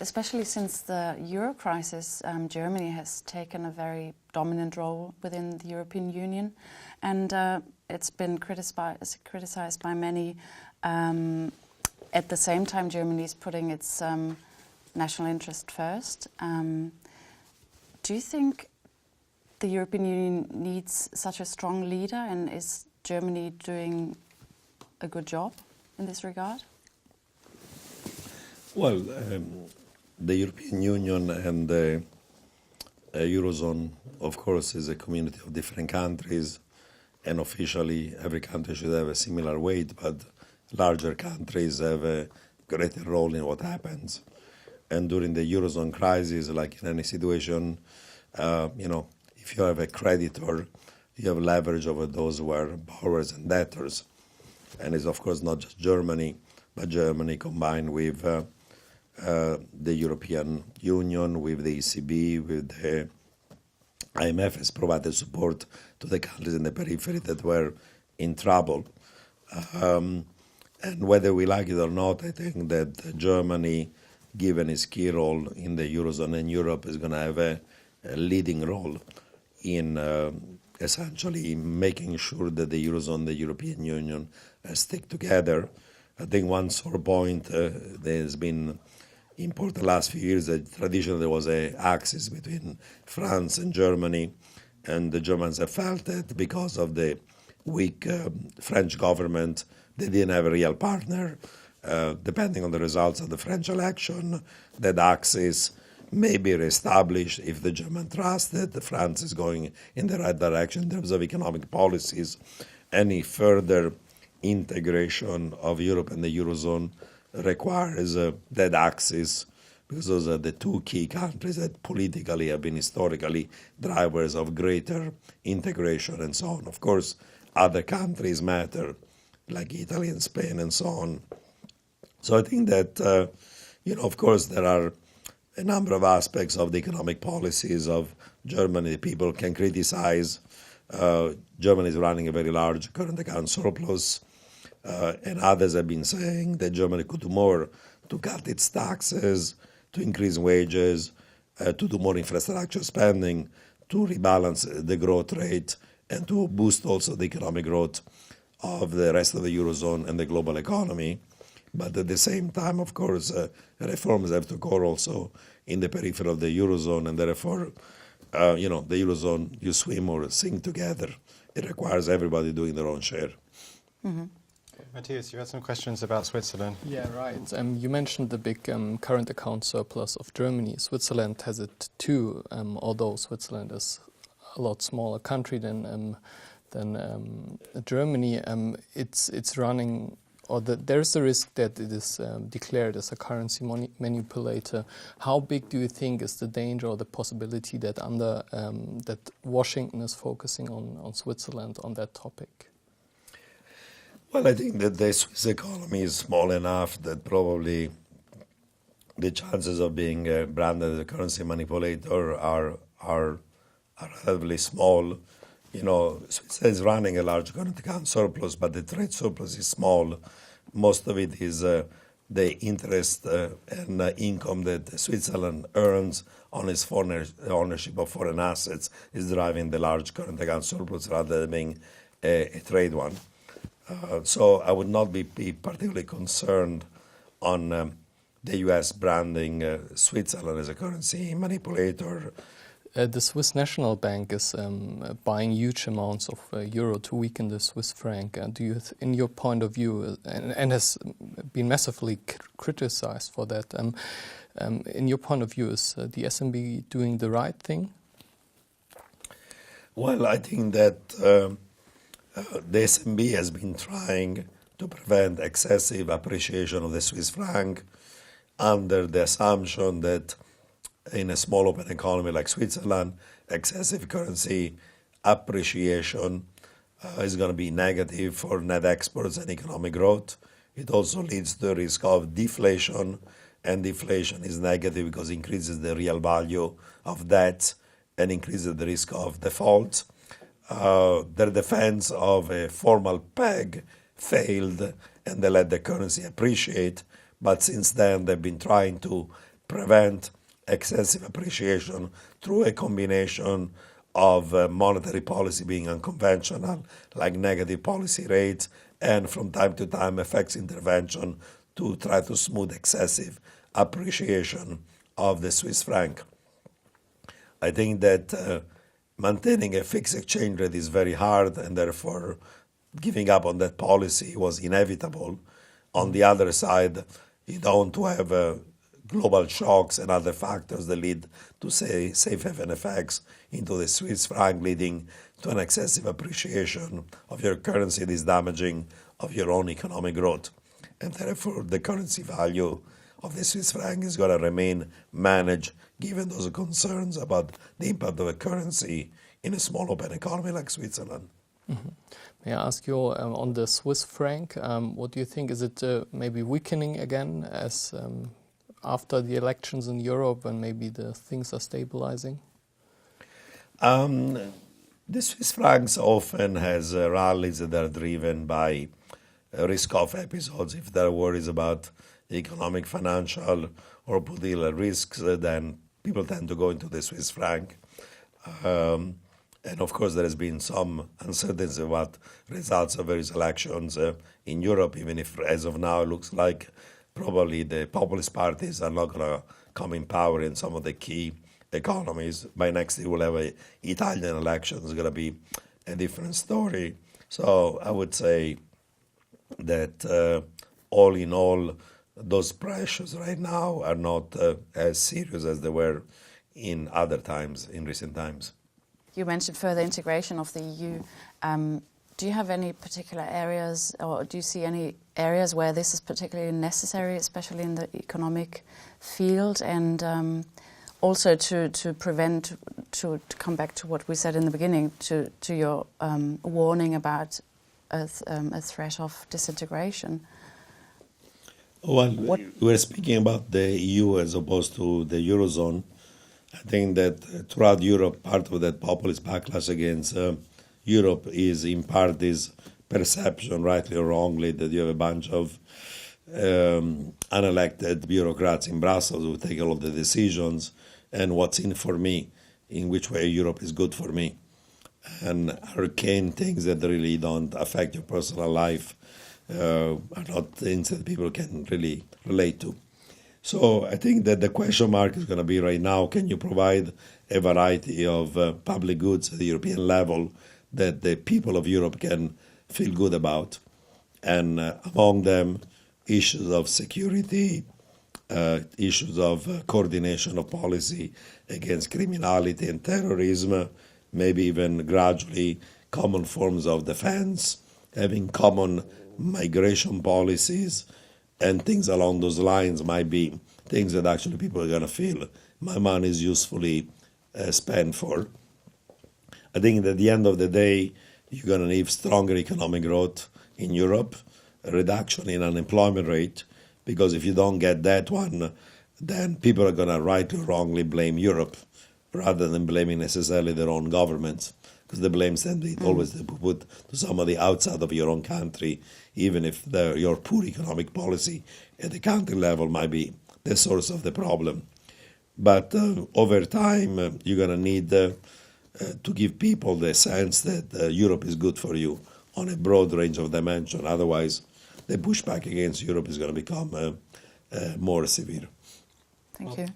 especially since the euro crisis, Germany has taken a very dominant role within the European Union, and it's been criticized by many. At the same time, Germany is putting its national interest first. Do you think the European Union needs such a strong leader, and is Germany doing a good job in this regard? Well, the European Union and the Eurozone, of course, is a community of different countries, and officially every country should have a similar weight, but larger countries have a greater role in what happens. And during the Eurozone crisis, like in any situation, if you have a creditor, you have leverage over those who are borrowers and debtors. And it's, of course, not just Germany, but Germany combined with the European Union, with the ECB, with the IMF has provided support to the countries in the periphery that were in trouble. And whether we like it or not, I think that Germany, given its key role in the Eurozone and Europe, is going to have a leading role in essentially making sure that the Eurozone and the European Union stick together. I think one sore point that has been important the last few years, that traditionally there was an axis between France and Germany, and the Germans have felt that because of the weak French government, they didn't have a real partner. Depending on the results of the French election, that axis may be reestablished if the German trust that France is going in the right direction in terms of economic policies. Any further integration of Europe and the Eurozone requires that axis, because those are the two key countries that politically have been historically drivers of greater integration and so on. Of course, other countries matter, like Italy and Spain and so on. So I think that, of course, there are a number of aspects of the economic policies of Germany people can criticize. Germany is running a very large current account surplus, and others have been saying that Germany could do more to cut its taxes, to increase wages, to do more infrastructure spending, to rebalance the growth rate, and to boost also the economic growth of the rest of the Eurozone and the global economy. But at the same time, of course, reforms have to occur also in the periphery of the Eurozone, and therefore, the Eurozone, you swim or sink together. It requires everybody doing their own share. Mm-hmm. Matthias, you had some questions about Switzerland. Yeah, right. You mentioned the big current account surplus of Germany. Switzerland has it too, although Switzerland is a lot smaller country than Germany. It's running, or there's a risk that it is declared as a currency manipulator. How big do you think is the danger or the possibility that that Washington is focusing on Switzerland on that topic? Well, I think that the Swiss economy is small enough that probably the chances of being branded as a currency manipulator are relatively small. Switzerland is running a large current account surplus, but the trade surplus is small. Most of it is the interest and income that Switzerland earns on its foreign ownership of foreign assets is driving the large current account surplus rather than being a trade one. So I would not be particularly concerned on the U.S. branding Switzerland as a currency manipulator. The Swiss National Bank is buying huge amounts of euro to weaken the Swiss franc. Do you, in your point of view, and has been massively criticized for that, in your point of view, is the SNB doing the right thing? Well, I think that the SNB has been trying to prevent excessive appreciation of the Swiss franc under the assumption that in a small open economy like Switzerland, excessive currency appreciation is going to be negative for net exports and economic growth. It also leads to the risk of deflation, and deflation is negative because it increases the real value of debt and increases the risk of default. Their defense of a formal peg failed, and they let the currency appreciate. But since then, they've been trying to prevent excessive appreciation through a combination of monetary policy being unconventional, like negative policy rates, and from time to time FX intervention to try to smooth excessive appreciation of the Swiss franc. I think that maintaining a fixed exchange rate is very hard, and therefore giving up on that policy was inevitable. On the other side, you don't want to have global shocks and other factors that lead to, say, safe haven effects into the Swiss franc, leading to an excessive appreciation of your currency that is damaging of your own economic growth. And therefore, the currency value of the Swiss franc is going to remain managed, given those concerns about the impact of a currency in a small open economy like Switzerland. Mm-hmm. May I ask you on the Swiss franc, what do you think? Is it maybe weakening again as after the elections in Europe and maybe the things are stabilizing? The Swiss francs often has rallies that are driven by risk-off episodes. If there are worries about economic, financial, or political risks, then people tend to go into the Swiss franc. And of course, there has been some uncertainty about results of various elections in Europe, even if as of now it looks like probably the populist parties are not going to come in power in some of the key economies. By next year, we'll have an Italian election. It's going to be a different story. So I would say that all in all, those pressures right now are not as serious as they were in other times, in recent times. You mentioned further integration of the EU. Do you have any particular areas, or do you see any areas where this is particularly necessary, especially in the economic field? And also to prevent, to come back to what we said in the beginning, to your warning about a threat of disintegration. Well, we're speaking about the EU as opposed to the Eurozone. I think that throughout Europe, part of that populist backlash against Europe is in part this perception, rightly or wrongly, that you have a bunch of unelected bureaucrats in Brussels who take all of the decisions, and what's in for me, in which way Europe is good for me. And arcane things that really don't affect your personal life are not things that people can really relate to. So I think that the question mark is going to be right now, can you provide a variety of public goods at the European level that the people of Europe can feel good about? And among them, issues of security, issues of coordination of policy against criminality and terrorism, maybe even gradually common forms of defense, having common migration policies, and things along those lines might be things that actually people are going to feel my money is usefully spent for. I think that at the end of the day, you're going to need stronger economic growth in Europe, a reduction in unemployment rate, because if you don't get that one, then people are going to rightly or wrongly blame Europe rather than blaming necessarily their own governments, because the blame tend to always be put to somebody outside of your own country, even if your poor economic policy at the country level might be the source of the problem. But over time, you're going to need to give people the sense that Europe is good for you on a broad range of dimensions. Otherwise, the pushback against Europe is going to become more severe. Thank you.